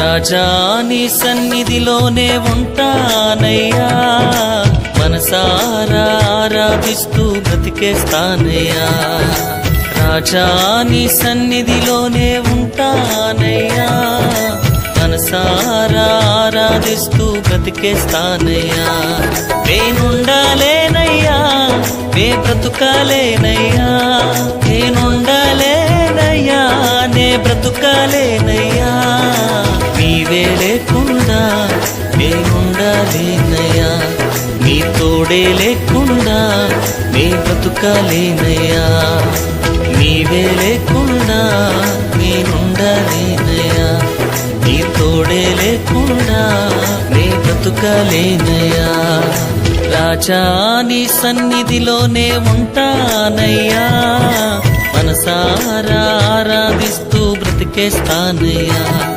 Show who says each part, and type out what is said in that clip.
Speaker 1: రాజా నీ సన్నిధిలోనే ఉంటానయ్యా, మనసారా ఆరాధిస్తూ బ్రతికేస్తానయ్యా. రాజా నీ సన్నిధిలోనే ఉంటానయ్యా, మనసారా ఆరాధిస్తూ బ్రతికేస్తానయ్యా. నేనుండాలేనయ్యా, నే బ్రతుకాలేనయ్యా, నేనుండాలేనయ్యా, నే బ్రతుకాలేనయ్యా. నీవే లేకుండా నేనుండాలేనయ్యా, నీ తోడే లేకుండా నే బ్రతుకాలేనయ్యా. నీవే లేకుండా నేనుండాలేనయ్యా, నీ తోడే లేకుండా నే బ్రతుకాలేనయ్యా. రాజా నీ సన్నిధిలోనే ఉంటానయ్యా, మనసారా ఆరాధిస్తూ బ్రతికేస్తానయ్యా.